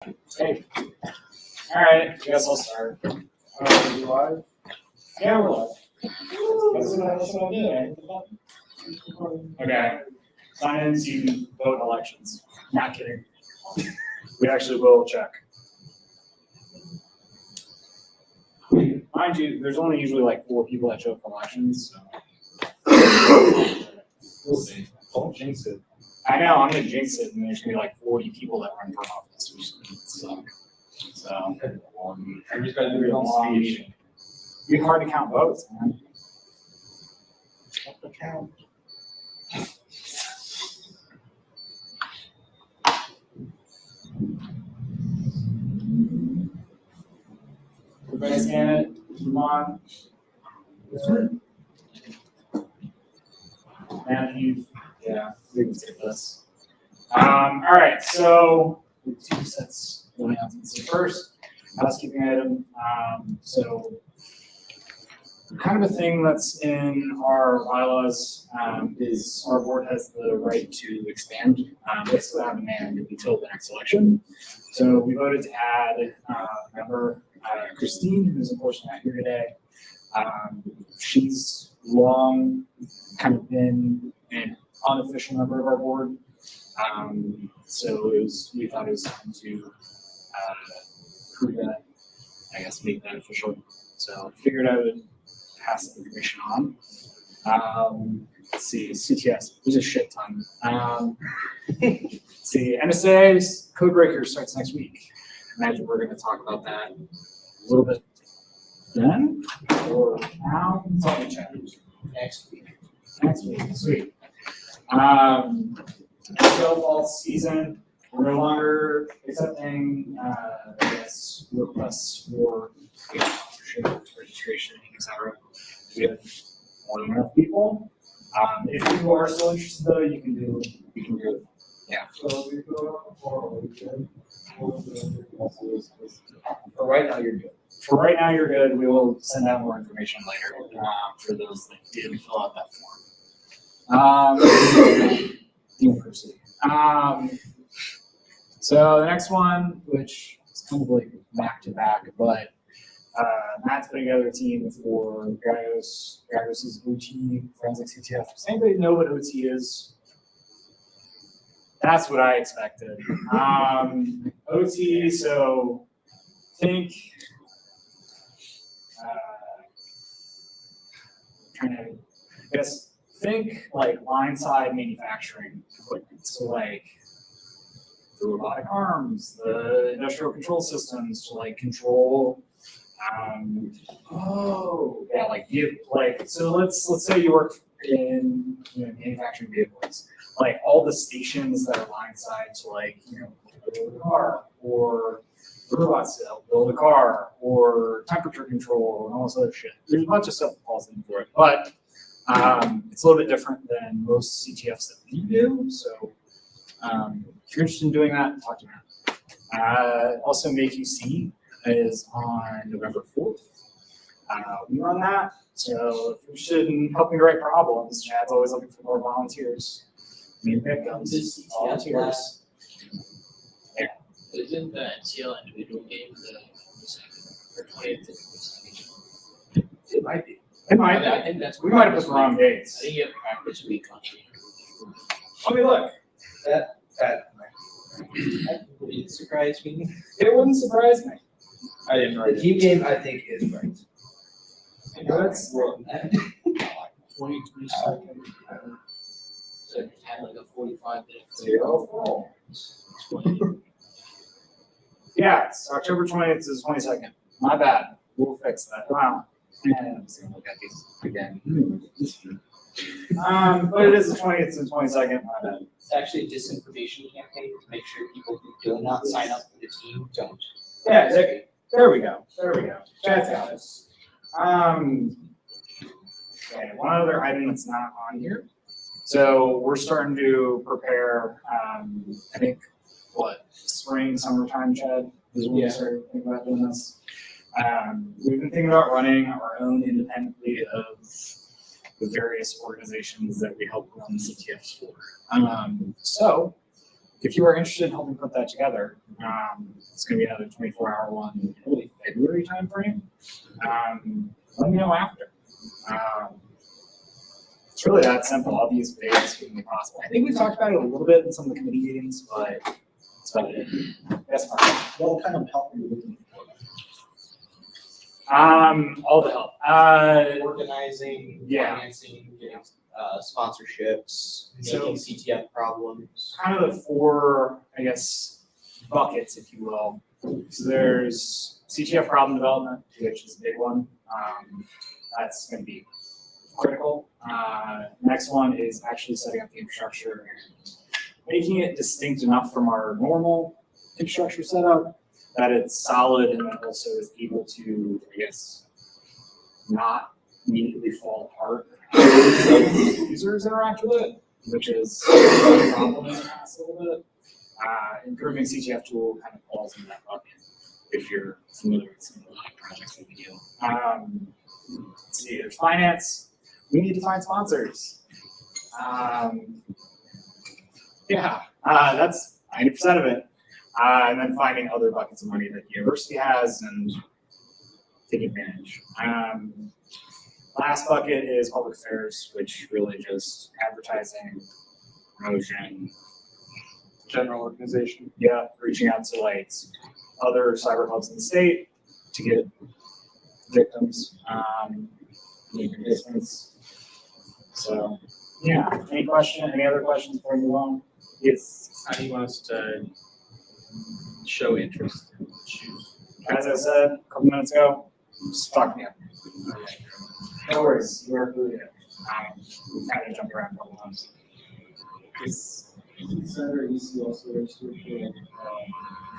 Hey. All right, I guess I'll start. Are you live? Yeah, we're live. That's what I'm doing. Okay. Sign in so you can vote in elections. Not kidding. We actually will check. Mind you, there's only usually like 4 people that show up for elections. So. We'll see. Don't jinx it. I know, I'm gonna jinx it, and there's gonna be like 40 people that run for office, which suck. So, everybody's got to do their own speech. It'd be hard to count votes, man. What the count? Everybody scan it. Come on. Matthew. Yeah, we can take this. All right, so 2 sets going out. So first, housekeeping item. So kind of a thing that's in our bylaws is our board has the right to expand basically on demand until the next election. So we voted to add a member, Christine, who's unfortunately not here today. She's long kind of been an unofficial member of our board. So we thought it was time to prove that, I guess, make that official. So I figured I would pass the information on. Let's see, CTS, there's a shit ton. Let's see, NSA Codebreaker starts next week. Imagine we're going to talk about that a little bit then, or now. It's all in chat. Next week. Next week, sweet. NFL fall season, we're no longer accepting requests for sponsorship, registration, etc. We have more than enough people. If you are still interested, though, you can do it. Yeah. For right now, you're good. For right now, you're good. We will send out more information later for those that did fill out that form. University. So the next one, which is kind of like back to back, but Matt's putting together a team for Gagos. Gagos is OT Forensic CTF. Does anybody know what OT is? That's what I expected. OT, so think, think like line-side manufacturing equipment. So like the robotic arms, the industrial control systems to like control. So let's say you work in manufacturing vehicles, like all the stations that are line-side to build a car, or the robots that help build a car, or temperature control and all this other shit. There's a bunch of stuff that falls in for it, but it's a little bit different than most CTFs that we do. So if you're interested in doing that, talk to Matt. Also, MakeUC is on November 4th. We run that. So if you're interested in helping to write problems, Chad's always looking for more volunteers. Victims, volunteers. Yeah. Isn't the NCL individual game the 20th? It might be. It might be. I think that's. We might have put the wrong I dates. think you have practice week on. Let me look. That would surprise me. It wouldn't surprise me. I didn't write it. The team game, I think, is right. That's 2022. So it had like a 45-minute. 0. Yeah, it's October 20th to the 22nd. My bad. We'll fix that. Wow. And I'm just gonna look at these again. But it is the 20th to the 22nd. My bad. It's actually a disinformation campaign to make sure people who do not sign up for the team don't. Yeah, there we go. There we go. Chat's got it. Okay, one other item that's not on here. So we're starting to prepare, I think, spring, summertime, Chad, is when we started thinking about doing this. We've been thinking about running our own independently of the various organizations that we help run CTFs for. So if you are interested in helping put that together, it's gonna be another 24-hour one, probably February timeframe. Let me know after. It's really that simple. I'll be as vague as humanly possible. I think we've talked about it a little bit in some of the committee meetings, but that's about it. Yes, Mark. What kind of help are you looking for? All the help. Organizing, Yeah. financing, getting sponsorships, So- making CTF problems. Kind of the four, I guess, buckets, if you will. So there's CTF problem development, which is a big one. That's going to be critical. Next one is actually setting up the infrastructure and making it distinct enough from our normal infrastructure setup that it's solid and then also is able to, I guess, not immediately fall apart as users interact with it, which is a problem in the past a little bit. Improving CTF tool kind of falls in that bucket if you're familiar with some of the projects that we do. Let's see, there's finance. We need to find sponsors. That's 90% of it. And then finding other buckets of money that the university has and take advantage. Last bucket is public affairs, which really just advertising, promotion, General organization. yeah, reaching out to like other cyber clubs in the state to get victims, participants. So, yeah, any other questions before we move on? Yes. How do you want us to show interest and choose? As I said a couple minutes ago, just talk to me. No worries, you are included. We kind of jumped around a couple times. Is Senator EC also registered for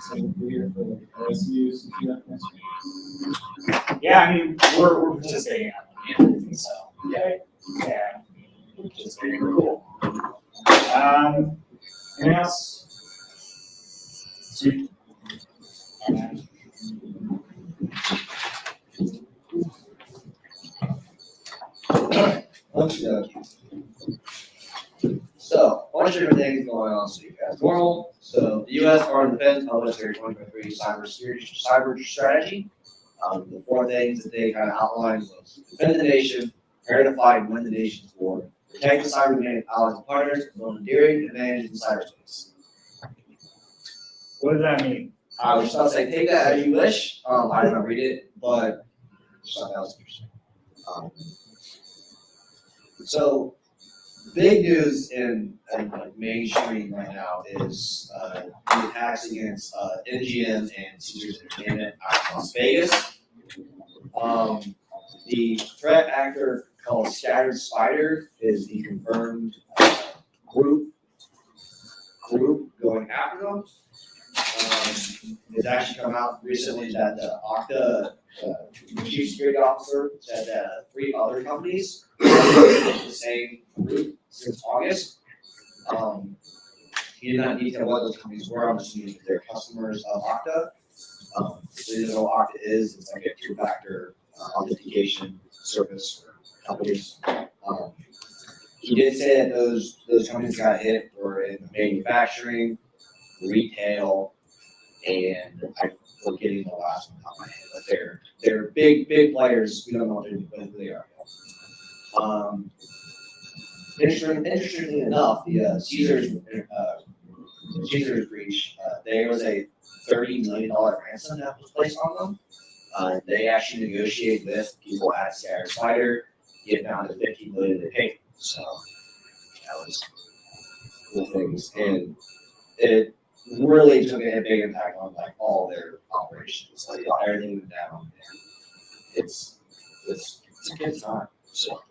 second year for the RSU CTF next year? Yeah, I mean, we're participating in everything, so, yeah, we're participating, we're cool. Anything else? Sweet. So, a bunch of different things going on so you guys normal. So the U.S. Department of Defense published their 2023 cyber strategy. The four things that they kind of outlined was defend the nation, prepare to fight and win the nation's war, protect the cyber domain of allies and partners, and build enduring advantages in cyberspace. What does that mean? I was just about to say, take that as you wish. I didn't read it, but something else interesting. So, big news in like mainstream right now is the attacks against NGM and Caesars Entertainment out in Las Vegas. The threat actor called Scattered Spider is the confirmed group going after them. It's actually come out recently that the Okta chief security officer said that 3 other companies the same group since August. He did not detail what those companies were. I'm assuming that they're customers of Okta. So you know what Okta is, it's like a two-factor authentication service for companies. He did say that those companies got hit were in manufacturing, retail, and I'm forgetting the last one off my head, but they're big players. We don't know what they are. Interestingly enough, the Caesars breach, there was a $30 million ransom that was placed on them. They actually negotiated with people at Scattered Spider, get down to $15 million they paid. So that was cool things, and it really took a big impact on like all their operations. Like everything went down. It's a good time. So.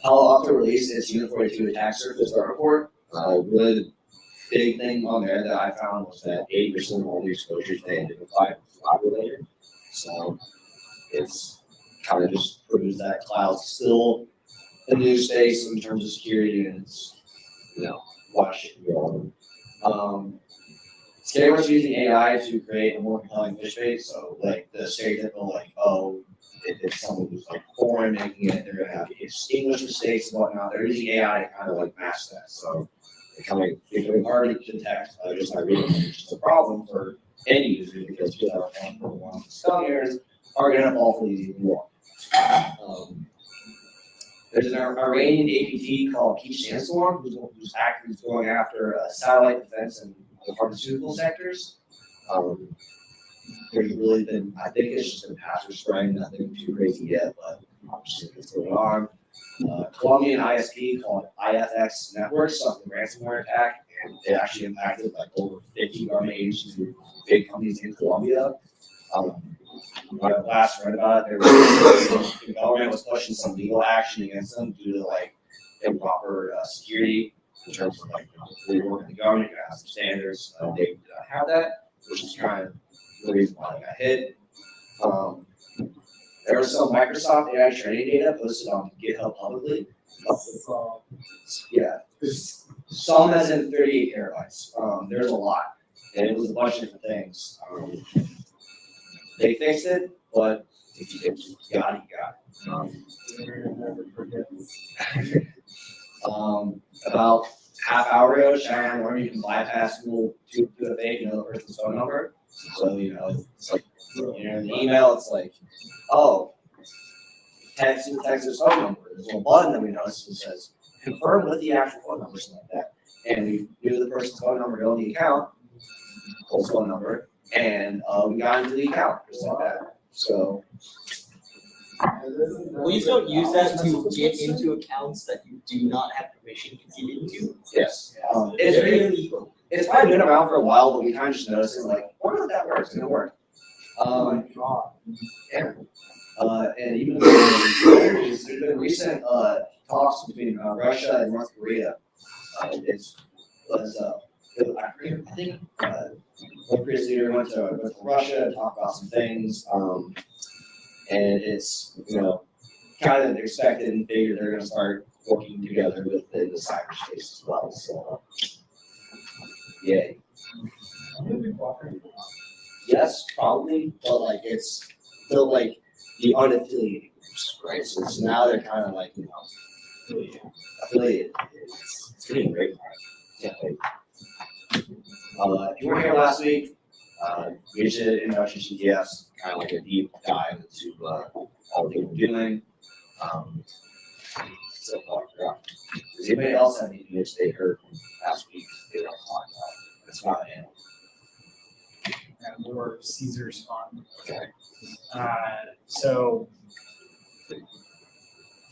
Palo Alto released its Unit 42 attack surface report. Really the big thing on there that I found was that 80% of all the exposures they identified were cloud related. So it's kind of just proves that cloud's still a new space in terms of security, and it's, watch it grow. Scammers using AI to create a more compelling fish bait. So like the stereotypical if someone who's like foreign making it, they're gonna have English mistakes and whatnot. They're using AI to kind of like match that. So becoming hard to detect just by reading, which is a problem for end users because people that are falling for one spelling errors are gonna fall for these even more. There's an Iranian APT called Keith Sandstorm, who's actively going after satellite defense and the pharmaceutical sectors. There's really been, I think it's just been password spreading, nothing too crazy yet, but obviously what's going on. Colombian ISP called IFX Networks suffered a ransomware attack, and it actually impacted like over 50 government agencies and big companies in Colombia. When I last read about it, the government was pushing some legal action against them due to like improper security in terms of like they work in the government, you have some standards. They did not have that, which is kind of the reason why they got hit. There was some Microsoft AI training data posted on GitHub publicly. Yeah, some as in 38 terabytes. There's a lot, and it was a bunch of different things. They fixed it, but if you got it, you got it. About half hour ago, Sharon learned you can bypass Google to a fake another person's phone number. So, it's like, in the email, it's like, oh, text their phone number. There's a little button that we noticed that says, confirm with the actual phone number, something like that. And we knew the person's phone number, go in the account, full phone number, and we got into the account, just like that. So. Please don't use that to get into accounts that you do not have permission to get into. Yes. It's very illegal. It's probably been around for a while, but we kind of just noticed it, like, wonder if that works, it's gonna work. Yeah. And even there's been recent talks between Russia and North Korea. I think one previous leader went to Russia and talked about some things. And it's, kind of expected and figured they're gonna start working together within the cyberspace as well, so. Yay. Yes, probably, but like it's still like the unaffiliated groups, right? So now they're kind of like, affiliated. It's getting great. Yeah. If you weren't here last week, we did an introduction to GTS, kind of like a deep dive into all they were doing. So far, does anybody else have any news they heard from last week they don't talk about? It's not an animal. And more Caesar's fun. Okay. So, if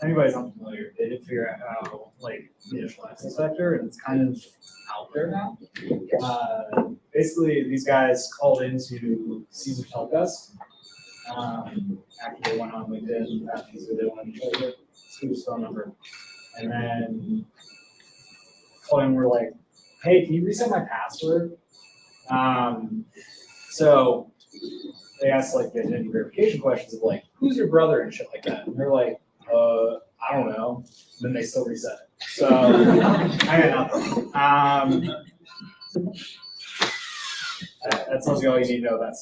anybody's unfamiliar, they did figure out how, like, the initial access vector, and it's kind of out there now. Basically, these guys called into Caesar's help desk. After they went on LinkedIn, asked Caesar they wanted to show their Caesar's phone number. And then called in, we're like, hey, can you reset my password? So they asked like the identity verification questions of like, who's your brother and shit like that. And they're like, I don't know. And then they still reset it. So I got nothing. That tells you all you need to know about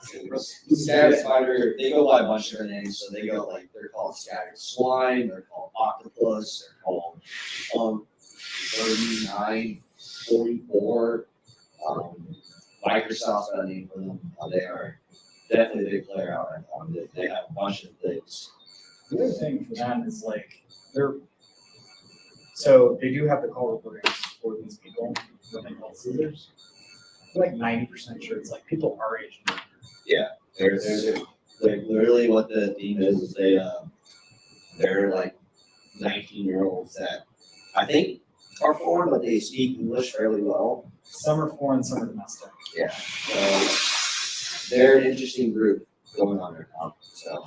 Status finder, they go by a bunch of different names, so they go like, they're called scattered swine, they're called octopus, they're called 3944. Microsoft's got a name for them. They are definitely a big player out there. They have a bunch of things. The other thing for them is like so they do have the call recordings for these people when they call Caesars. I'm like 90% sure it's like people our age. Yeah, they're like literally what the theme is they're like 19-year-olds that I think are foreign, but they speak English fairly well. Some are foreign, some are domestic. Yeah, so they're an interesting group going on there now. So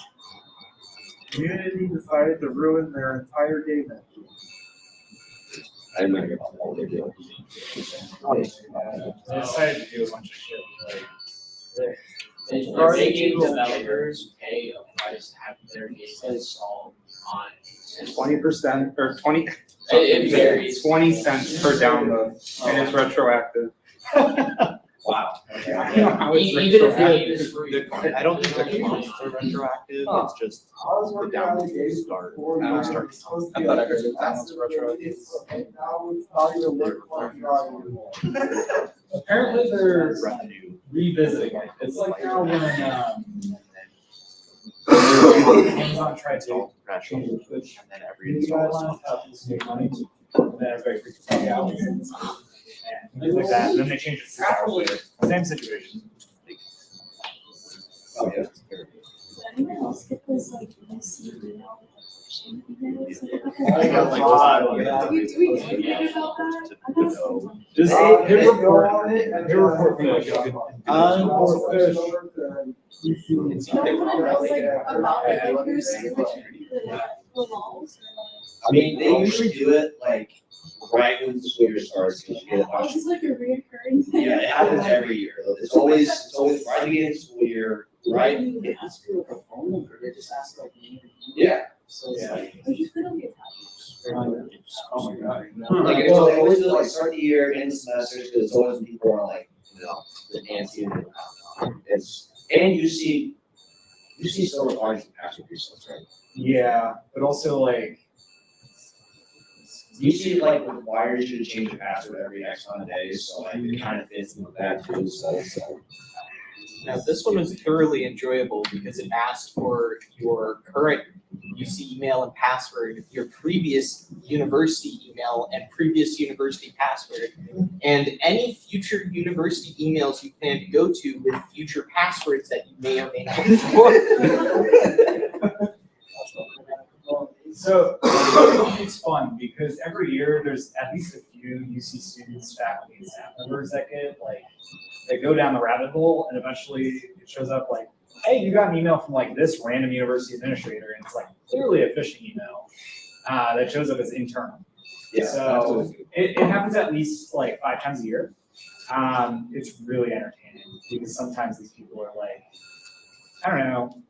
Community decided to ruin their entire game engine. I didn't know about what they're doing. They decided to do a bunch of shit like Or making developers pay a price to have their games installed on. 20% or 20. It varies. 20 cents per download, and it's retroactive. Wow. Okay. I don't know how it's Even if retroactive. I don't think the months are retroactive, it's just the download will start. It'll start. I thought I heard that that was retroactive. Apparently they're Revenue. revisiting it. It's like now when, Amazon tried to Rational, change and Twitch then every install guidelines, is. how to make money, and then everybody freaks the fuck out. And things like that, and then they changed it to 6 hours later. Same situation. Oh, yeah. Does anyone else get those like messy email emails? I got like a lot of Do we get anything about that? I got some. Just hit report, hit report fish. No one knows like about it, like who's the laws. I mean, they usually do it like right when the school year starts, because you get a bunch This is like a reoccurring thing. Yeah, it happens every year. It's always right at the beginning of the school year, right? It has to be like a phone number, they just ask like name and Yeah. So it's like. I just put on the attachment. Oh my god. Like, it's always, they always do like start the year, end the semester, because it's always when people are like, the antsy and it's, and you see so much orange and password results, right? Yeah, but also like, You see like requires you to change your password every X amount of days, so like it kind of fits into that too, so. Now, this one was thoroughly enjoyable because it asked for your current UC email and password, your previous university email and previous university password, and any future university emails you plan to go to with future passwords that you may or may not know. so it's fun because every year there's at least a few UC students, faculty, and staff members that get like, they go down the rabbit hole and eventually it shows up like, hey, you got an email from like this random university administrator, and it's like clearly a phishing email that shows up as internal. Yeah, So it happens at least like 5 times a year. It's really entertaining because sometimes these people are like, I don't know,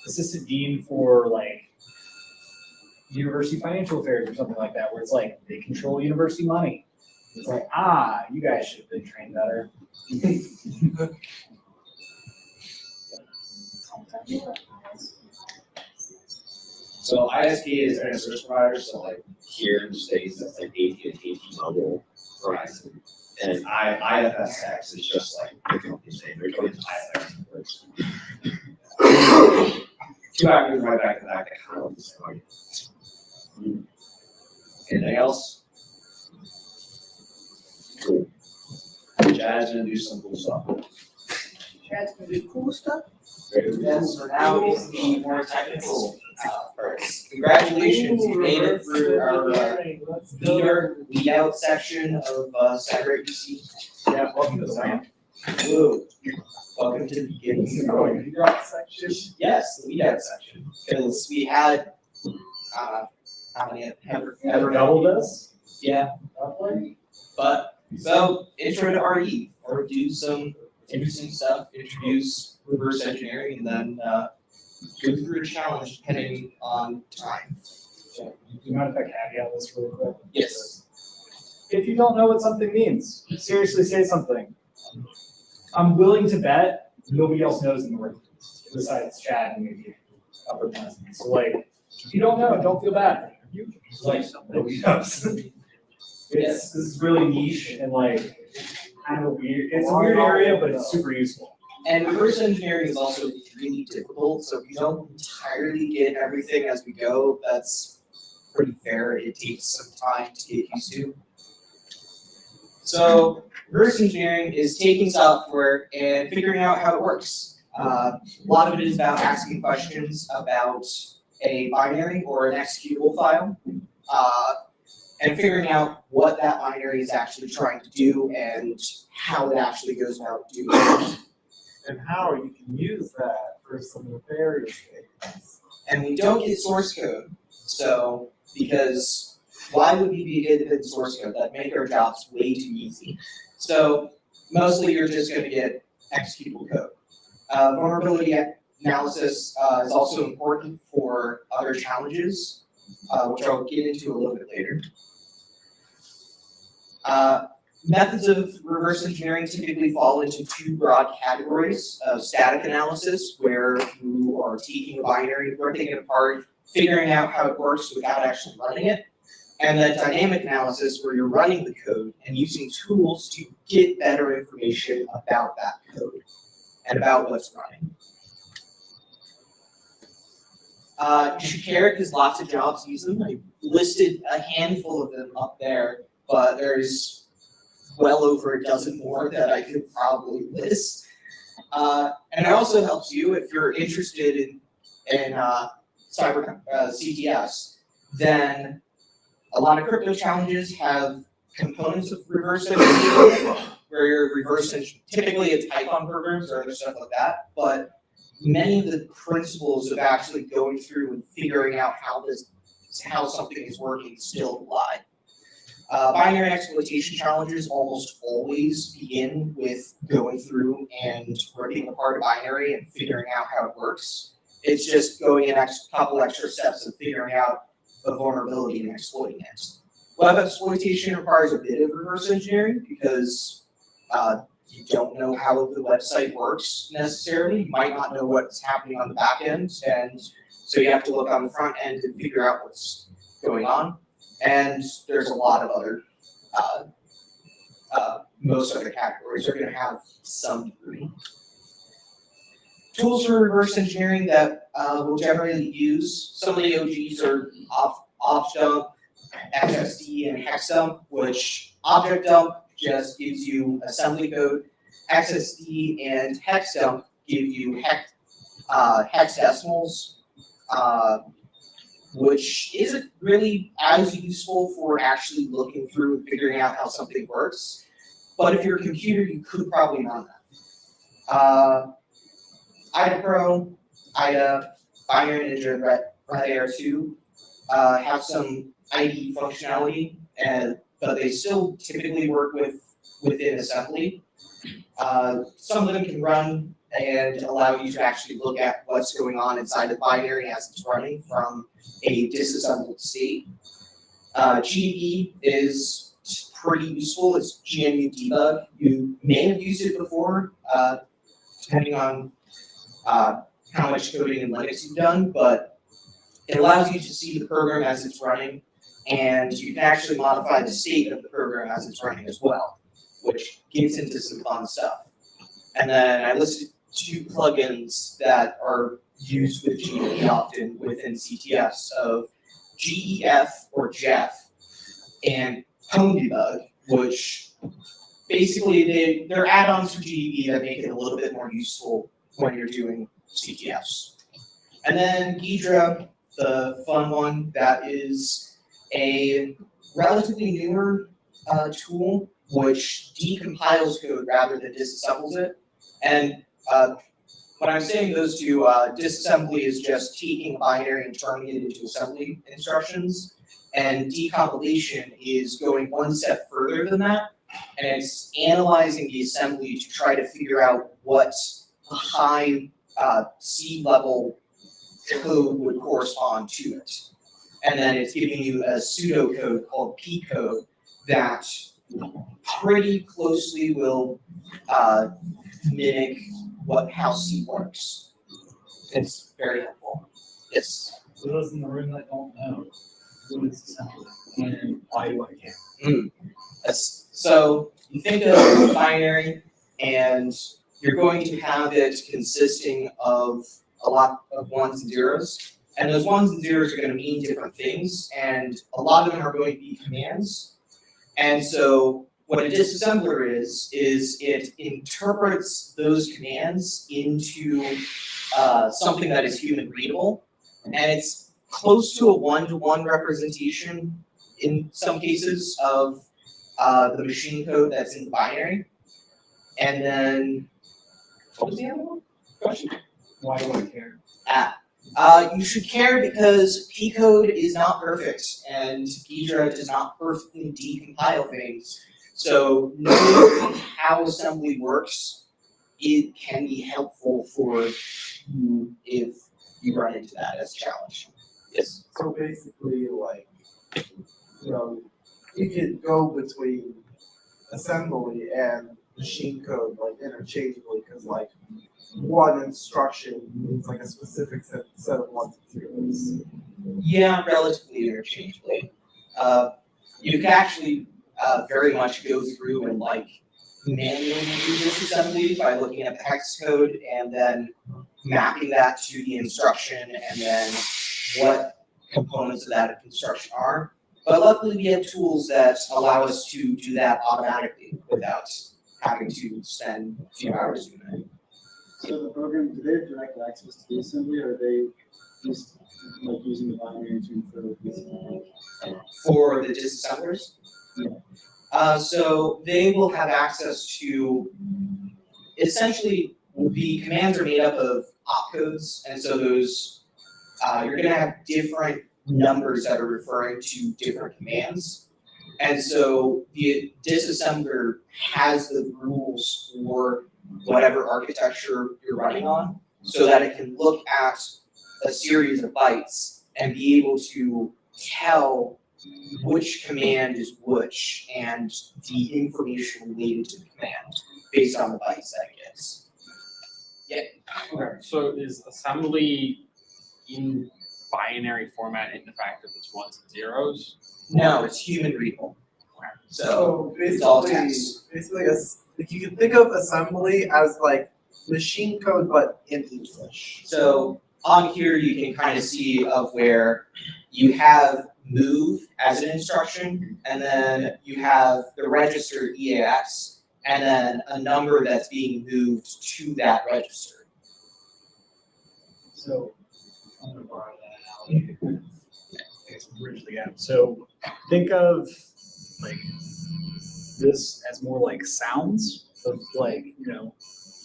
assistant dean for like university financial affairs or something like that, where it's like they control university money. It's like, you guys should have been trained better. So ISP is internet service provider, so like here in the States, that's like AT&T, T-Mobile, Verizon. And IFSX is just like, the company's name, they're going to IFX. Two actors right back to back, that kind of look the same argument. Anything else? Cool. Chad's gonna do some cool stuff. Chad's gonna do cool stuff. Very good. Yes, so now is the more technical parts. Congratulations, you made it through our lead out section of Cyber UC. Yeah, welcome to the land. Woo. Welcome to the beginning. Yes, the lead out section, because we had, how many, Ever doubled us? Yeah, but, so, intro to RE, or do some interesting stuff, introduce reverse engineering, and then, go through a challenge depending on time. Do you mind if I caveat this really quick? Yes. If you don't know what something means, seriously say something. I'm willing to bet nobody else knows in the room besides Chad and maybe upperclassmen. So like, if you don't know, don't feel bad. Like, nobody knows. This is really niche and like kind of weird. It's a weird area, but it's super useful. And reverse engineering is also really difficult, so if you don't entirely get everything as we go, that's pretty fair. It takes some time to get used to. So reverse engineering is taking software and figuring out how it works. A lot of it is about asking questions about a binary or an executable file, and figuring out what that binary is actually trying to do and how it actually goes about doing it. And how you can use that for some nefarious things. And we don't get source code, so, because why would we be given source code? That'd make our jobs way too easy. So, mostly you're just gonna get executable code. Vulnerability analysis is also important for other challenges, which I'll get into a little bit later. Methods of reverse engineering typically fall into two broad categories of static analysis, where you are taking a binary, ripping it apart, figuring out how it works without actually running it, and then dynamic analysis, where you're running the code and using tools to get better information about that code and about what's running. You should care because lots of jobs use them. I listed a handful of them up there, but there's well over a dozen more that I could probably list. And it also helps you if you're interested in CTFs, then a lot of crypto challenges have components of reverse engineering, where you're typically it's Python programs or other stuff like that, but many of the principles of actually going through and figuring out how something is working still apply. Binary exploitation challenges almost always begin with going through and ripping apart a binary and figuring out how it works. It's just going a couple extra steps of figuring out a vulnerability and exploiting it. Web exploitation requires a bit of reverse engineering because you don't know how the website works necessarily. You might not know what's happening on the back end, and so you have to look on the front end and figure out what's going on. And there's a lot of other, most other categories are going to have some degree. Tools for reverse engineering that we'll generally use, some of the OGs are ObjDump, XSD, and HexDump, which ObjectDump just gives you assembly code. XSD and HexDump give you hexadecimals, which isn't really as useful for actually looking through and figuring out how something works. But if you're a computer, you could probably run that. IDAPro, IDA, Binary Ninja, and RedAir2 have some ID functionality, but they still typically work within assembly. Some of them can run and allow you to actually look at what's going on inside the binary as it's running from a disassembled state. GDB is pretty useful. It's GNU debug. You may have used it before, depending on how much coding in Linux you've done, but it allows you to see the program as it's running, and you can actually modify the state of the program as it's running as well, which gets into some fun stuff. And then I listed two plugins that are used with GDB often within CTFs of GEF or Jeff and PwnDebug, which basically they're add-ons for GDB that make it a little bit more useful when you're doing CTFs. And then Ghidra, the fun one, that is a relatively newer tool which decompiles code rather than disassembles it. And when I'm saying those two, disassembly is just taking a binary and turning it into assembly instructions, and decompilation is going one step further than that, and it's analyzing the assembly to try to figure out what a high C level code would correspond to it. And then it's giving you a pseudocode called P code that pretty closely will mimic how C works. It's very helpful. Yes. For those in the room that don't know, what is assembly and why do I care? So you think of binary, and you're going to have it consisting of a lot of ones and zeros. And those ones and zeros are going to mean different things, and a lot of them are going to be commands. And so what a disassembler is it interprets those commands into something that is human readable, and it's close to a one-to-one representation in some cases of the machine code that's in the binary. And then, what was the other one? Question? Why do I care? You should care because P code is not perfect, and Ghidra does not perfectly decompile things. So knowing how assembly works, it can be helpful for you if you run into that as a challenge. Yes. So basically, like, you could go between assembly and machine code like interchangeably, because like one instruction means like a specific set of ones and zeros. Yeah, relatively interchangeably. You can actually very much go through and like manually do this assembly by looking at the hex code and then mapping that to the instruction and then what components of that instruction are. But luckily we have tools that allow us to do that automatically without having to spend a few hours doing it. So the program, do they have direct access to the assembly, or are they just like using the binary to infer the assembly? For the disassemblers? So they will have access to, essentially, the commands are made up of opcodes, and so those, you're gonna have different numbers that are referring to different commands. And so the disassembler has the rules for whatever architecture you're running on, so that it can look at a series of bytes and be able to tell which command is which and the information related to the command based on the bytes that it gets. Okay, so is assembly in binary format in the fact that it's ones and zeros? No, it's human readable. So So it's all basically, text. like you can think of assembly as like machine code but in English. So on here, you can kind of see of where you have move as an instruction, and then you have the register EAX, and then a number that's being moved to that register. So, I'm gonna borrow that analogy. It's bridge the gap. So think of like this as more like sounds of like,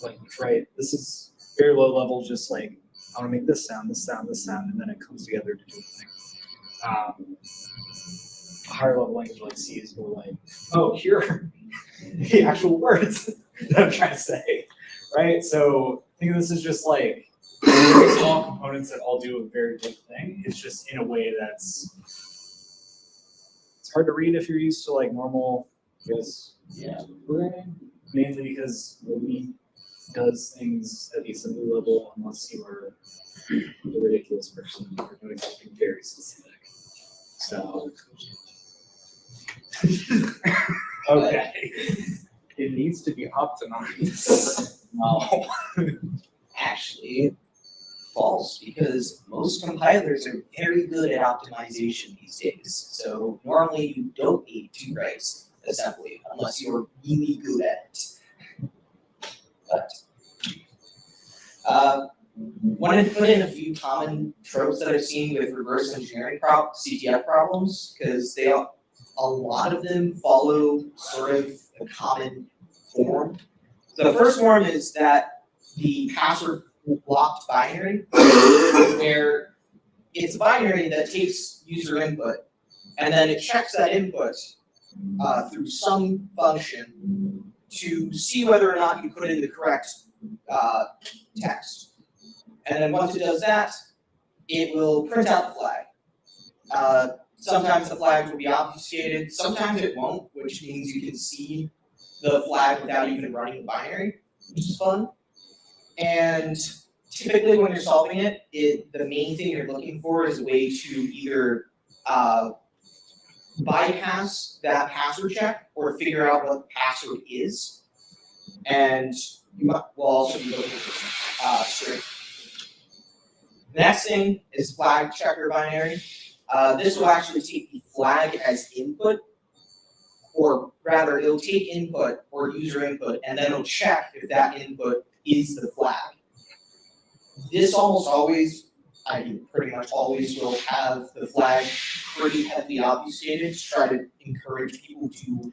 like, right, this is very low level, just like, I wanna make this sound, this sound, this sound, and then it comes together to do a thing. A higher level language like C is more like, oh, here are the actual words that I'm trying to say, right? So think of this as just like very small components that all do a very big thing. It's just in a way that's, it's hard to read if you're used to like normal, programming, mainly because Ruby does things at the assembly level unless you are a ridiculous person or doing something very specific. So. Okay. It needs to be optimized. No. Actually, false, because most compilers are very good at optimization these days. So normally you don't need to write assembly unless you're really good at it. But wanted to put in a few common tropes that I've seen with reverse engineering CTF problems, because a lot of them follow sort of a common form. The first form is that the password blocked binary, where it's a binary that takes user input, and then it checks that input through some function to see whether or not you put in the correct text. And then once it does that, it will print out the flag. Sometimes the flags will be obfuscated, sometimes it won't, which means you can see the flag without even running the binary, which is fun. And typically when you're solving it, the main thing you're looking for is a way to either bypass that password check or figure out what the password is. And you will also be looking for string. The next thing is flag checker binary. This will actually take the flag as input, or rather it'll take input or user input, and then it'll check if that input is the flag. This almost always, pretty much always will have the flag pretty heavily obfuscated to try to encourage people to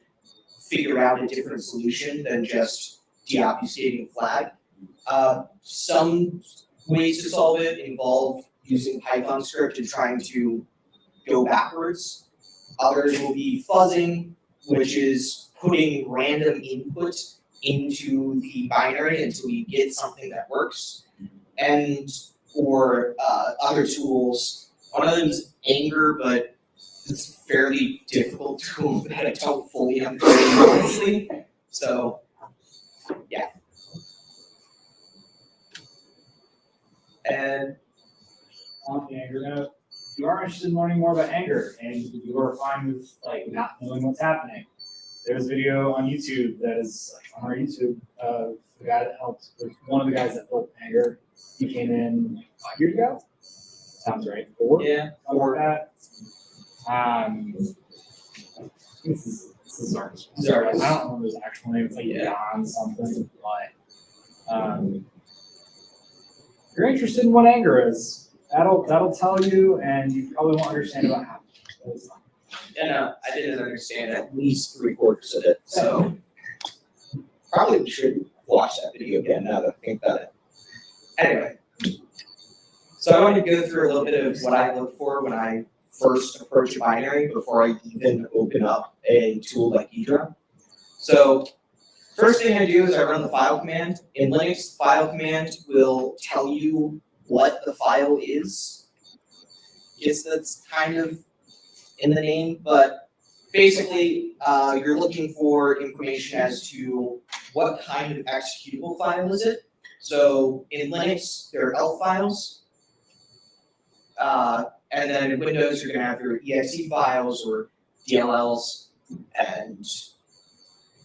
figure out a different solution than just deobfuscating the flag. Some ways to solve it involve using Python script and trying to go backwards. Others will be fuzzing, which is putting random input into the binary until you get something that works. And for other tools, one of them is Anger, but it's fairly difficult tool that I don't fully understand honestly. So, yeah. And On Anger Note, if you are interested in learning more about anger and you are fine with like not knowing what's happening, there's a video on YouTube that is on our YouTube of the guy that helped, one of the guys that built Anger. He came in 5 years ago. Sounds right. 4? yeah, Or that. This is Zardes. Zardes. I don't remember his actual name. It's like Yeah. Jan something, but if you're interested in what anger is, that'll tell you, and you probably won't understand about how. I didn't understand at least 3/4 of it, so probably should watch that video again now that I think about it. Anyway, so I wanted to go through a little bit of what I look for when I first approach a binary before I even open up a tool like Ghidra. So first thing I do is I run the file command. In Linux, the file command will tell you what the file is. Yes, that's kind of in the name, but basically you're looking for information as to what kind of executable file is it. So in Linux, there are ELF files. And then in Windows, you're going to have your exe files or DLLs, and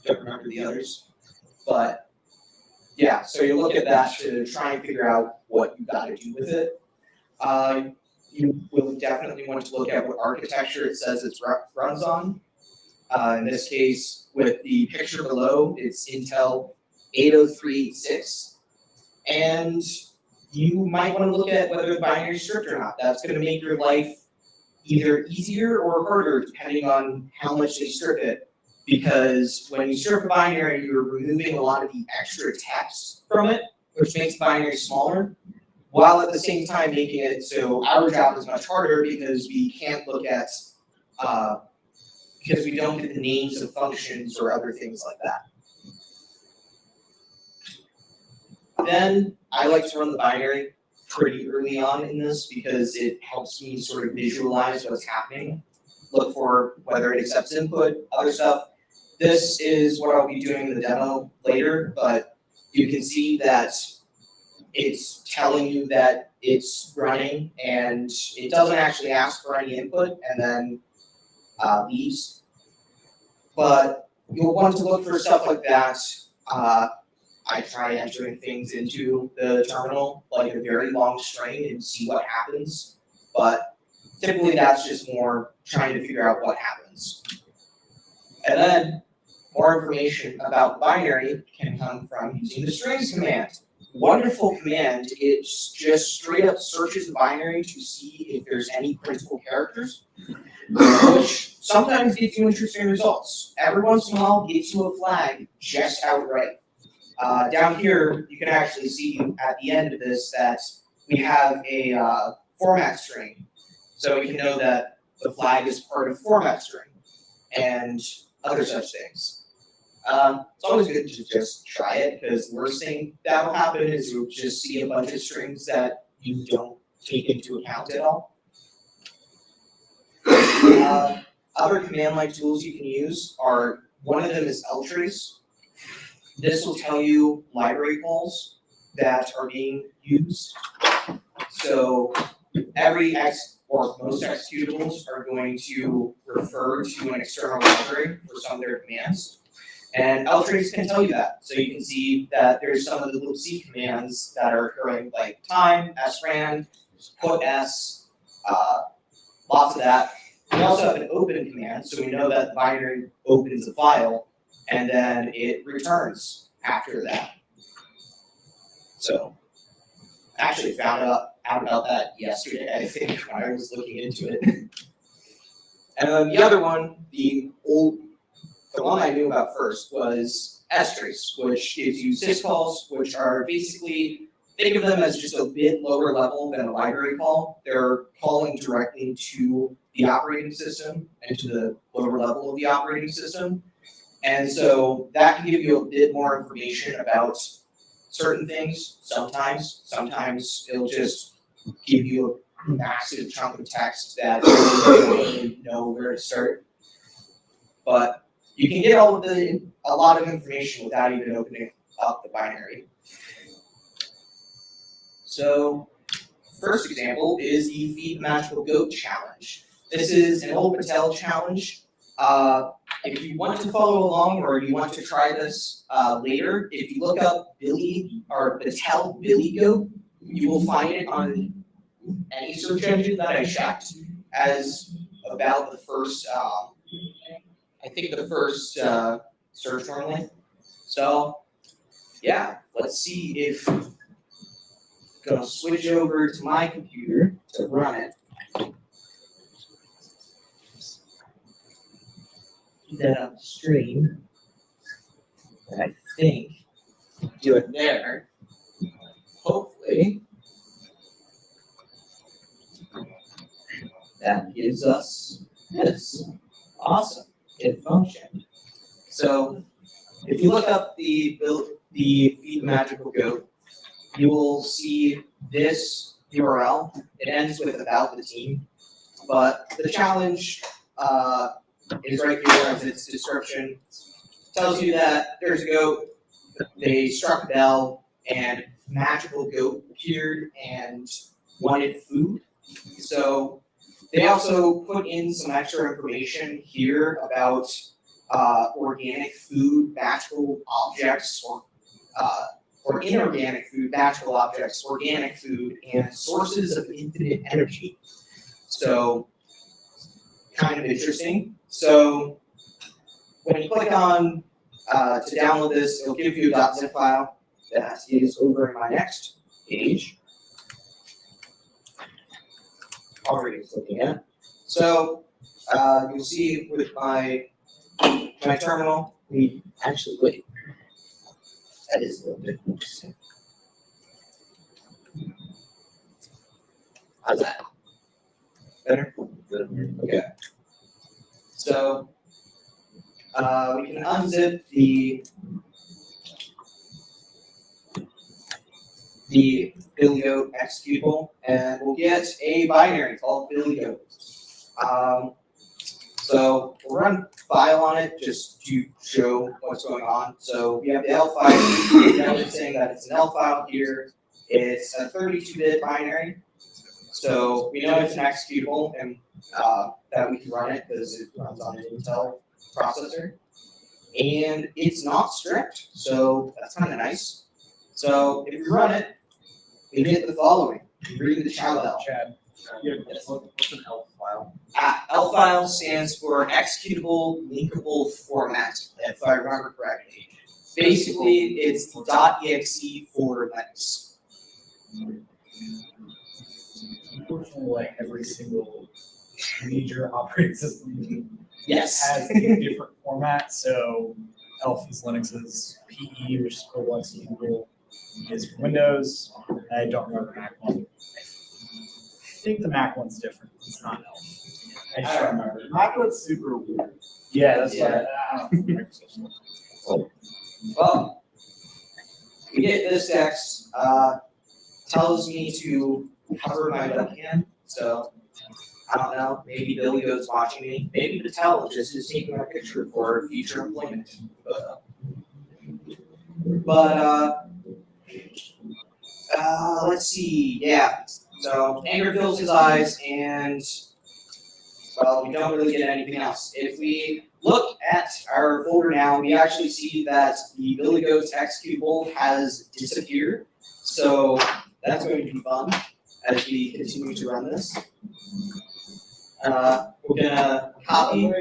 don't remember the others. But yeah, so you look at that to try and figure out what you got to do with it. You will definitely want to look at what architecture it says it runs on. In this case, with the picture below, it's Intel 803.6. And you might want to look at whether the binary is stripped or not. That's going to make your life either easier or harder depending on how much they strip it. Because when you strip a binary, you're removing a lot of the extra text from it, which makes the binary smaller, while at the same time making it so our job is much harder because we can't look at, because we don't get the names of functions or other things like that. Then I like to run the binary pretty early on in this because it helps me sort of visualize what's happening, look for whether it accepts input, other stuff. This is what I'll be doing in the demo later, but you can see that it's telling you that it's running and it doesn't actually ask for any input and then leaves. But you'll want to look for stuff like that. I try entering things into the terminal, like a very long string, and see what happens. But typically that's just more trying to figure out what happens. And then more information about the binary can come from using the strings command. Wonderful command. It just straight up searches the binary to see if there's any printable characters, which sometimes gives you interesting results. Every once in a while, gives you a flag just outright. Down here, you can actually see at the end of this that we have a format string. So we can know that the flag is part of format string and other such things. It's always good to just try it because the worst thing that'll happen is you'll just see a bunch of strings that you don't take into account at all. Other command-line tools you can use are, one of them is ltrace. This will tell you library calls that are being used. So every or most executables are going to refer to an external library for some of their commands. And ltrace can tell you that. So you can see that there's some of the libc commands that are occurring, like time, srand, puts, lots of that. We also have an open command, so we know that the binary opens a file and then it returns after that. So I actually found out about that yesterday, I think, when I was looking into it. And then the other one, the one I knew about first was strace, which gives you syscalls, which are basically, think of them as just a bit lower level than a library call. They're calling directly to the operating system and to the lower level of the operating system. And so that can give you a bit more information about certain things sometimes. Sometimes it'll just give you massive chunk of text that you don't really know where to start. But you can get a lot of information without even opening up the binary. So, first example is the Feed Magical Goat Challenge. This is an old Patel challenge. If you want to follow along or you want to try this later, if you look up Billy or Patel Billy Goat, you will find it on any search engine that I checked as about the first, I think the first search normally. So, yeah, let's see if I'm gonna switch over to my computer to run it. That on stream. And I think do it there. Hopefully. That gives us this. Awesome. It functioned. So if you look up the Feed Magical Goat, you will see this URL. It ends with about the team. But the challenge is right here as its description. Tells you that there's a goat, they struck a bell, and magical goat appeared and wanted food. So they also put in some extra information here about organic food, magical objects, or inorganic food, magical objects, organic food, and sources of infinite energy. So kind of interesting. So when you click on to download this, it'll give you a .zip file that is over in my next page. Already looking at. So you'll see with my terminal, we actually wait. That is a little bit interesting. How's that? Better? Good. Okay. So we can unzip the Billy Goat executable, and we'll get a binary called Billy Goat. So we'll run file on it just to show what's going on. So we have the L file. It's saying that it's an L file here. It's a 32-bit binary. So we know it's an executable and that we can run it because it runs on an Intel processor. And it's not strict, so that's kind of nice. So if you run it, we get the following. You read the shell. Chad, what's an ELF file? L file stands for executable linkable format, if I remember correctly. Basically, it's the .exe for Linux. Unfortunately, like every single major operating system Yes. has a different format. So ELF is Linux's, PE, which is Portable Executable, is for Windows. I don't remember the Mac one. I think the Mac one's different. It's not ELF. I just don't remember. Mac was super weird. Yeah, that's what I don't know. Well, we get this text, tells me to cover my webcam, so I don't know, maybe Billy Goat's watching me, maybe Patel just is taking my picture for future employment. But let's see, yeah, so anger fills his eyes and, well, we don't really get anything else. If we look at our folder now, we actually see that the Billy Goat's executable has disappeared. So that's going to be fun as we continue to run this. We're gonna copy.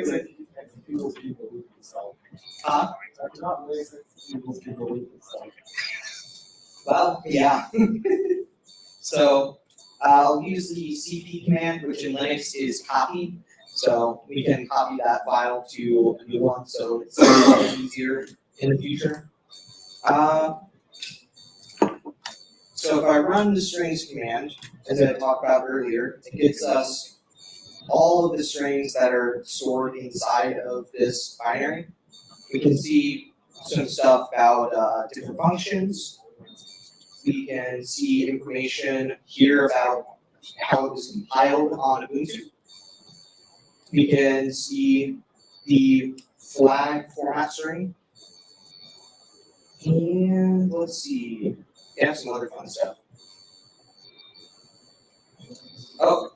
Well, yeah. So I'll use the cp command, which in Linux is copy. So we can copy that file to a new one, so it's easier in the future. So if I run the strings command, as I talked about earlier, it gives us all of the strings that are stored inside of this binary. We can see some stuff about different functions. We can see information here about how it was compiled on Ubuntu. We can see the flag format string. And let's see, we have some other fun stuff. Oh,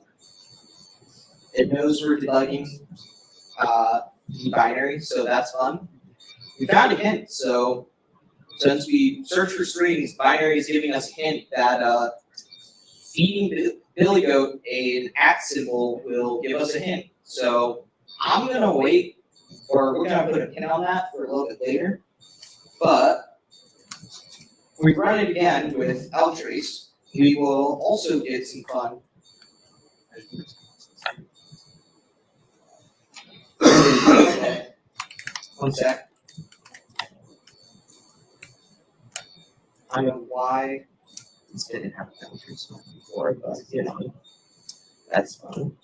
it knows we're debugging the binary, so that's fun. We found a hint, so since we search for strings, binary is giving us a hint that feeding Billy Goat an @ symbol will give us a hint. So I'm gonna wait, or we're gonna put a pin on that for a little bit later. But if we run it again with ltrace, we will also get some fun. Okay. One sec. I don't know why this didn't have a ltrace before, but you know, that's fun.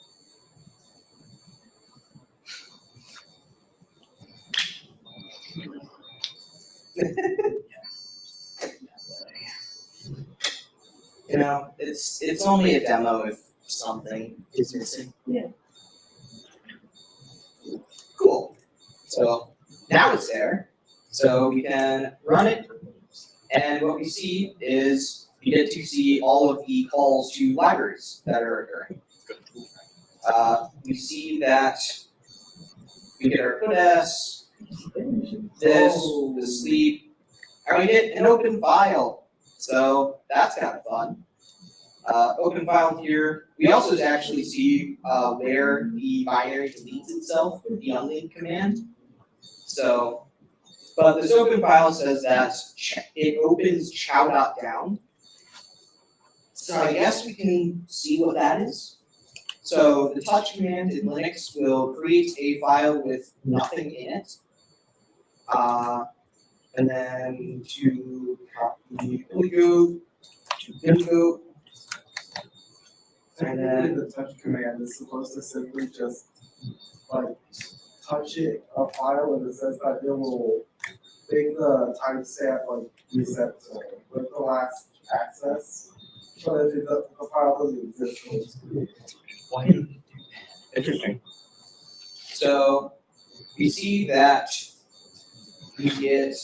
You know, it's only a demo if something is missing. Yeah. Cool. So now it's there. So we can run it, and what we see is we get to see all of the calls to libraries that are occurring. We see that we get our puts, this, the sleep, and we get an open file. So that's kind of fun. Open file here. We also actually see where the binary deletes itself with the unlink command. So, but this open file says that it opens chow.down. So I guess we can see what that is. So the touch command in Linux will create a file with nothing in it. And then to copy Billy Goat to Billy Goat. And then The touch command is supposed to simply just like touch a file in the sense that it will make the timestamp like reset to like the last access. But if the file doesn't exist, it's created. Interesting. So we see that we get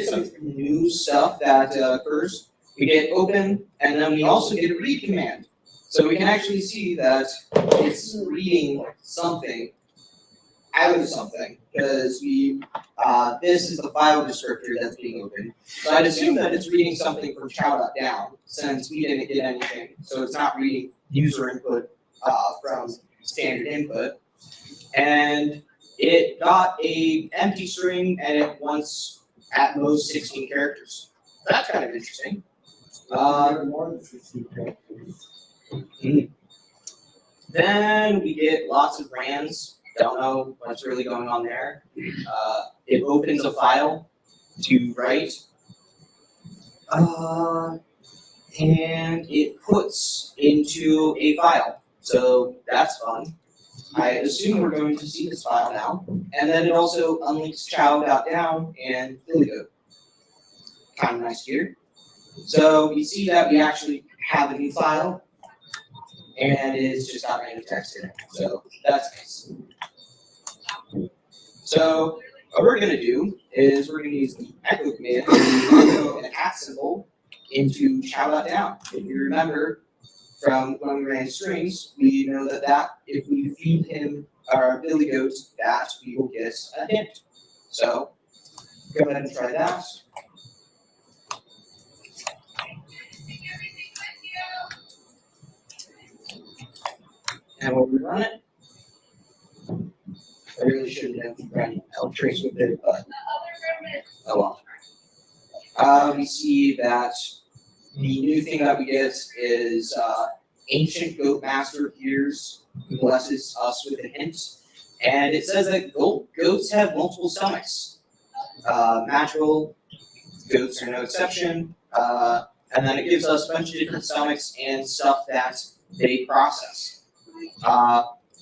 some new stuff that occurs. We get open, and then we also get a read command. So we can actually see that it's reading something out of something, because this is the file descriptor that's being opened. So I'd assume that it's reading something from chow.down, since we didn't get anything. So it's not reading user input from standard input. And it got a empty string, and it wants at most 16 characters. That's kind of interesting. More than 16 characters. Then we get lots of RANs. Don't know what's really going on there. It opens a file to write. And it puts into a file. So that's fun. I assume we're going to see this file now. And then it also unlinks chow.down and Billy Goat. Kind of nice here. So we see that we actually have a new file, and it's just got random text in it. So that's nice. So what we're gonna do is we're gonna use the echo command to echo an @ symbol into chow.down. If you remember from when we ran strings, we know that if we feed him our Billy Goat, that we will get a hint. So go ahead and try that. And when we run it, I really shouldn't have run ltrace with it, but oh well. We see that the new thing that we get is ancient goat master appears, who blesses us with a hint, and it says that goats have multiple stomachs. Magical goats are no exception, and then it gives us a bunch of different stomachs and stuff that they process.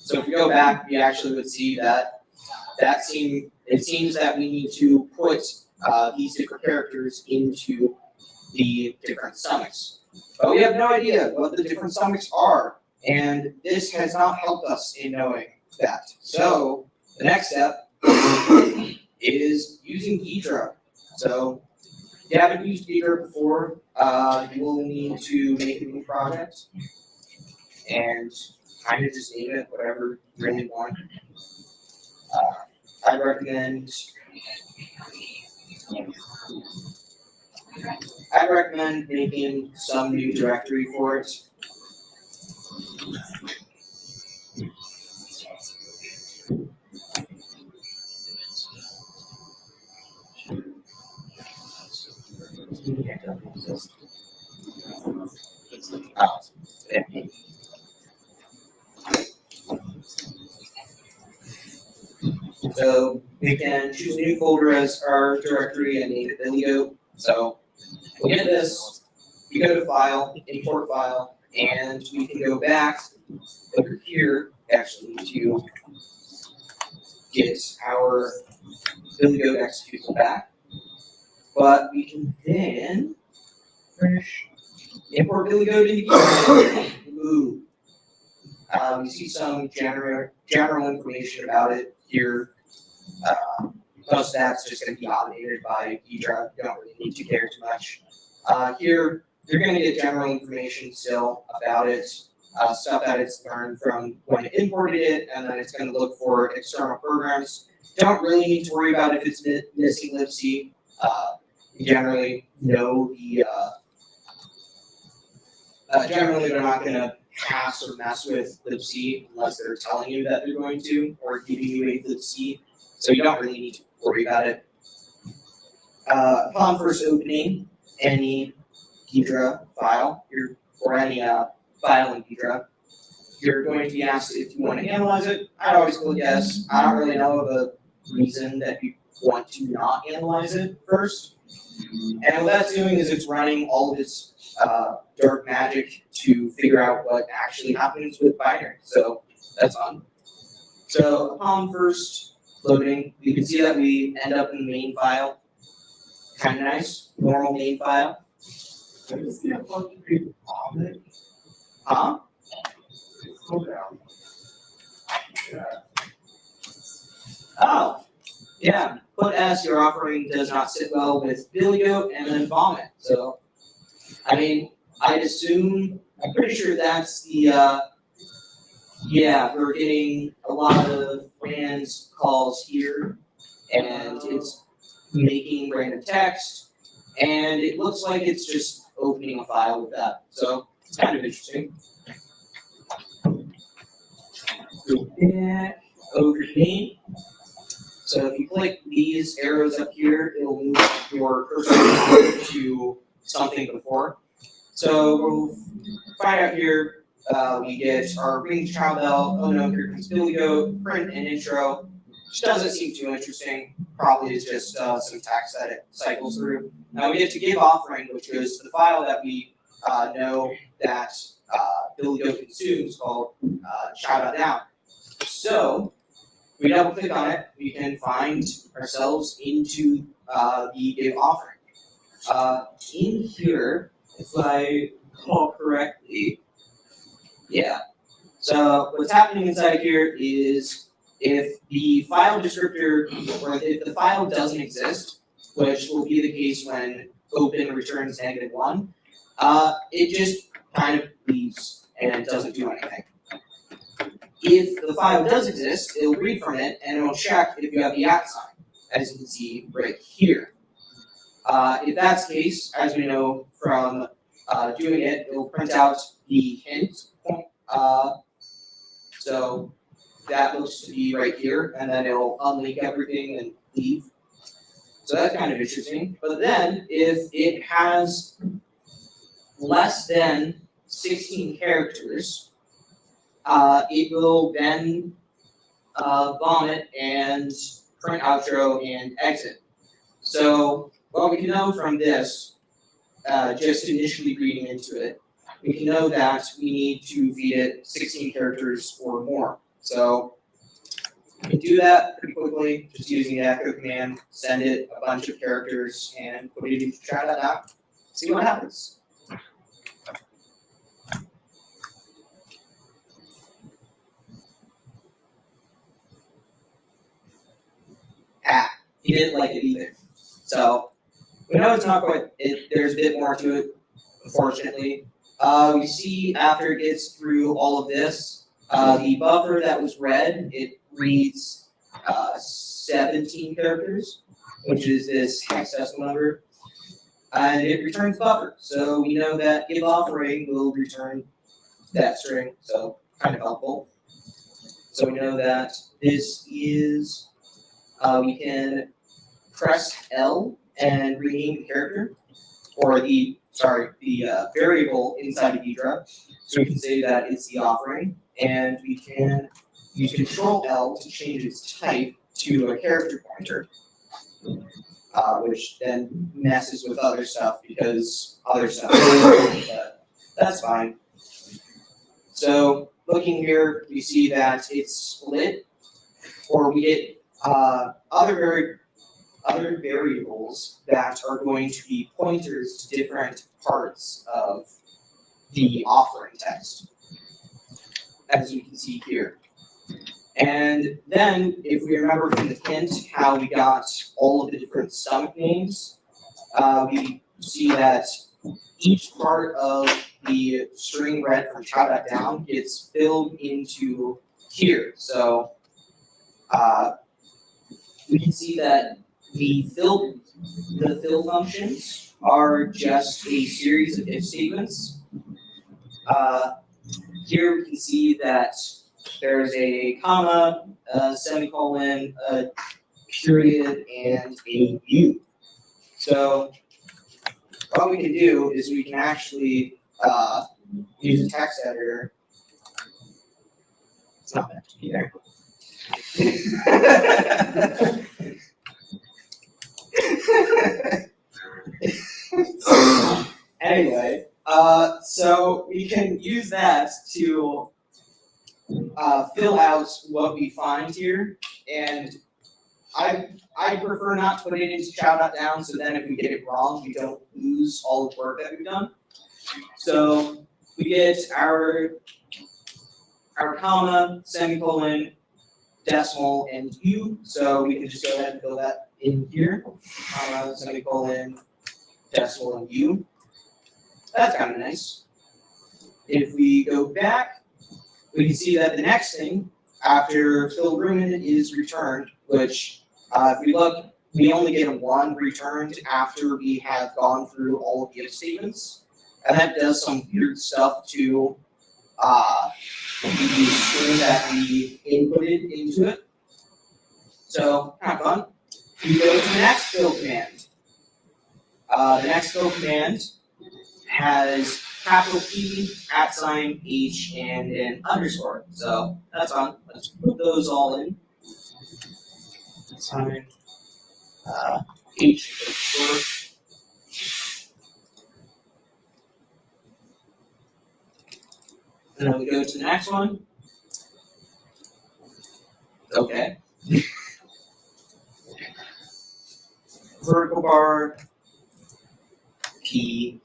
So if we go back, we actually would see that it seems that we need to put these different characters into the different stomachs. but we have no idea what the different stomachs are, and this has not helped us in knowing that. So the next step is using Ghidra. So if you haven't used Ghidra before, you will need to make a new project and kind of just name it whatever you really want. I'd recommend making some new directory for it. Oh, yeah. So we can choose a new folder as our directory and name it Bilio. So we'll get this, we go to file, import file, and we can go back over here actually to get our Bilio executable back. But we can then import Bilio into Ghidra. Ooh. We see some general information about it here. Most of that's just going to be automated by Ghidra. You don't really need to care too much. Here, you're going to get general information still about it, stuff that it's learned from when it imported it, and then it's going to look for external programs. Don't really need to worry about if it's missing libc. You generally know the. Generally, they're not going to pass or mess with libc unless they're telling you that they're going to, or giving you a libc. So you don't really need to worry about it. Upon first opening any Ghidra file, or any file in Ghidra, you're going to be asked if you want to analyze it. I'd always go yes. I don't really know of a reason that you want to not analyze it first. And what that's doing is it's running all of its dark magic to figure out what actually happens with binary. So that's fun. So upon first loading, you can see that we end up in the main file. Kind of nice, normal main file. I just see a bunch of people on it. Huh? Slow down. Yeah. Oh, yeah. Put as your offering does not sit well with Bilio and then vomit. So, I mean, I'd assume, I'm pretty sure that's the, yeah, we're getting a lot of trans calls here, and it's making random text, and it looks like it's just opening a file with that. So, it's kind of interesting. Go back over to me. So if you click these arrows up here, it'll move your cursor to something before. So we'll find out here, we get our ring child bell, oh no, here comes Bilio, print and intro, which doesn't seem too interesting, probably is just some text that it cycles through. Now we get to give offering, which goes to the file that we know that Bilio consumes called shout.down. So if we double click on it, we can find ourselves into the give offering. In here, if I recall correctly, yeah. So what's happening inside here is if the file descriptor, or if the file doesn't exist, which will be the case when open returns -1, it just kind of leaves and doesn't do anything. If the file does exist, it'll read from it and it'll check if you have the @ sign, as you can see right here. If that's the case, as we know from doing it, it'll print out the hint point. So that looks to be right here, and then it'll unlink everything and leave. So that's kind of interesting. But then, if it has less than 16 characters, it will then vomit and print outro and exit. So what we can know from this, just initially reading into it, we can know that we need to feed it 16 characters or more. So we can do that pretty quickly, just using the echo command, send it a bunch of characters and put it into shout.down. See what happens. cat. He didn't like it either. So we know it's not quite. There's a bit more to it, unfortunately. We see after it gets through all of this, the buffer that was read, it reads 17 characters, which is this hex decimal number, and it returns buffer. So we know that if offering will return that string, so kind of helpful. So we know that this is, we can press L and rename the character, or the variable inside of Hydra. So we can say that it's the offering, and we can use Control L to change its type to a character pointer, which then messes with other stuff because other stuff, but that's fine. So looking here, we see that it's split, or we get other variables that are going to be pointers to different parts of the offering text, as you can see here. And then, if we remember from the hint how we got all of the different stomach names, we see that each part of the string read from chow.down gets filled into here. So we can see that the fill functions are just a series of if statements. Here we can see that there's a comma, a semicolon, a period, and a U. So what we can do is we can actually use a text editor. It's not meant to be there. Anyway, so we can use that to fill out what we find here, and I prefer not to put it into chow.down, so then if we get it wrong, we don't lose all the work that we've done. So we get our comma, semicolon, decimal, and U, so we can just go ahead and fill that in here, comma, semicolon, decimal, and U. That's kind of nice. If we go back, we can see that the next thing after fill rumen is returned, which if we look, we only get a 1 returned after we have gone through all of the if statements, and that does some weird stuff to the string that we inputted into it. So kind of fun. We go to the next fill command. The next fill command has capital P, @ H, and an underscore. So that's fun. Let's put those all in. Sign H underscore. And then we go to the next one. Okay. Vertical bar, P,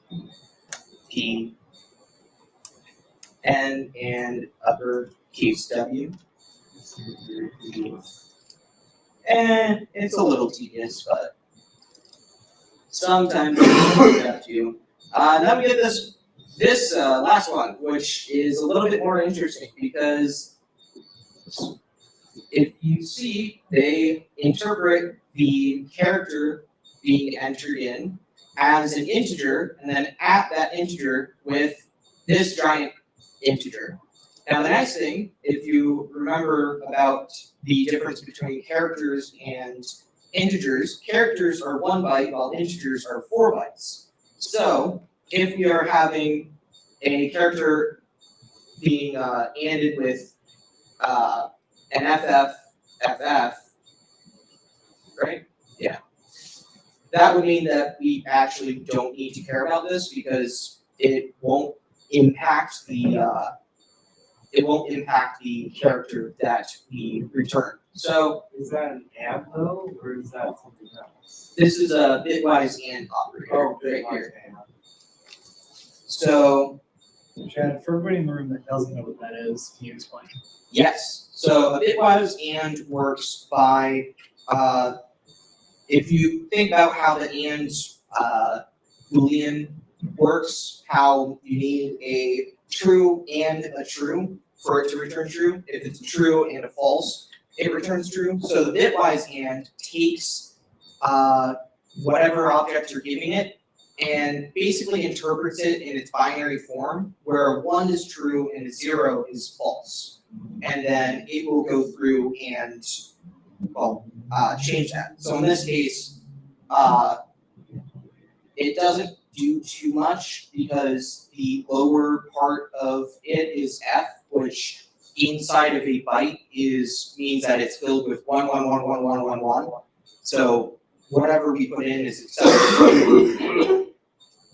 N, and uppercase W. And it's a little tedious, but sometimes we have to. Then we get this last one, which is a little bit more interesting because if you see, they interpret the character being entered in as an integer, and then at that integer with this giant integer. Now the next thing, if you remember about the difference between characters and integers, characters are 1 byte while integers are 4 bytes. So if we are having a character being ANDed with an FF, right? Yeah. That would mean that we actually don't need to care about this because it won't impact the character that we return. So Is that an and though, or is that something else? this is a bitwise AND operator Oh, right bitwise here. and. So Chad, for everybody in the room that doesn't know what that is, can you explain? yes, so a bitwise AND works by if you think about how the and Boolean works, how you need a true and a true for it to return true. If it's a true and a false, it returns true. So the bitwise and takes whatever object you're giving it and basically interprets it in its binary form, where 1 is true and 0 is false. And then it will go through and, change that. So in this case, it doesn't do too much because the lower part of it is F, which inside of a byte means that it's filled with 1, 1, 1, 1, 1, 1, 1. So whatever we put in is accepted.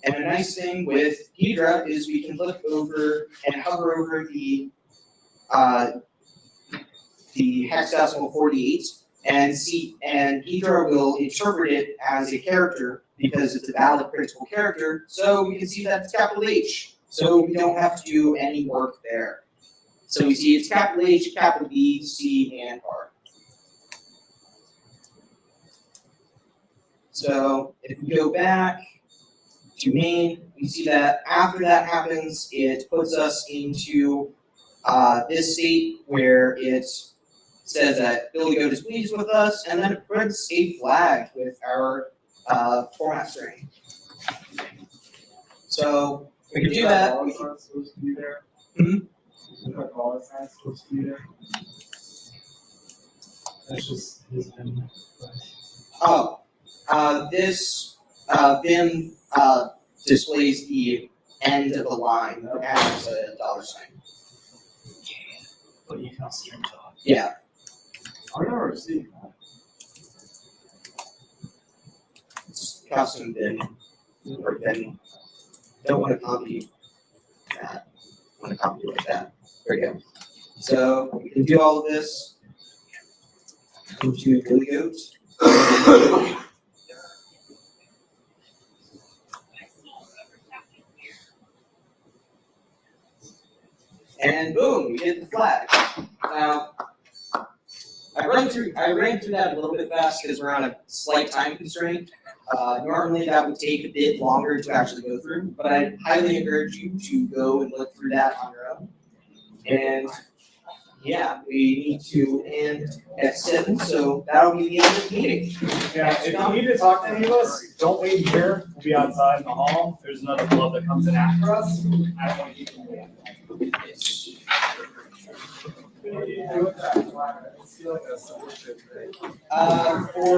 And a nice thing with Ghidra is we can look over and hover over the hexadecimal 48 and see, and Ghidra will interpret it as a character because it's a valid principal character, so we can see that it's capital H. So we don't have to do any work there. So we see it's capital H, capital B, C, and R. So if we go back to main, we see that after that happens, it puts us into this state where it says that Billy Goat is pleased with us, and then it puts a flag with our format string. So we can do that. Is that supposed to be there? Hmm? Is that dollar sign supposed to be there? That's just his name. Oh, this Vim displays the end of the line as a dollar sign. But you can also string talk. Yeah. I've never seen that. It's custom Vim or Vim. Don't want to copy that. Want to copy like that. There we go. So we can do all of this into Billy Goat. And boom, we get the flag. Now, I ran through that a little bit fast because we're on a slight time constraint. Normally that would take a bit longer to actually go through, but I highly encourage you to go and look through that on your own. And yeah, we need to end at 7, so that'll be the end of the meeting. Yeah, if you need to talk to any of us, don't wait here. We'll be outside in the hall. There's another club that comes in after us. I don't want to keep them waiting. What do you do with that flag? I just feel like that's such a good thing. For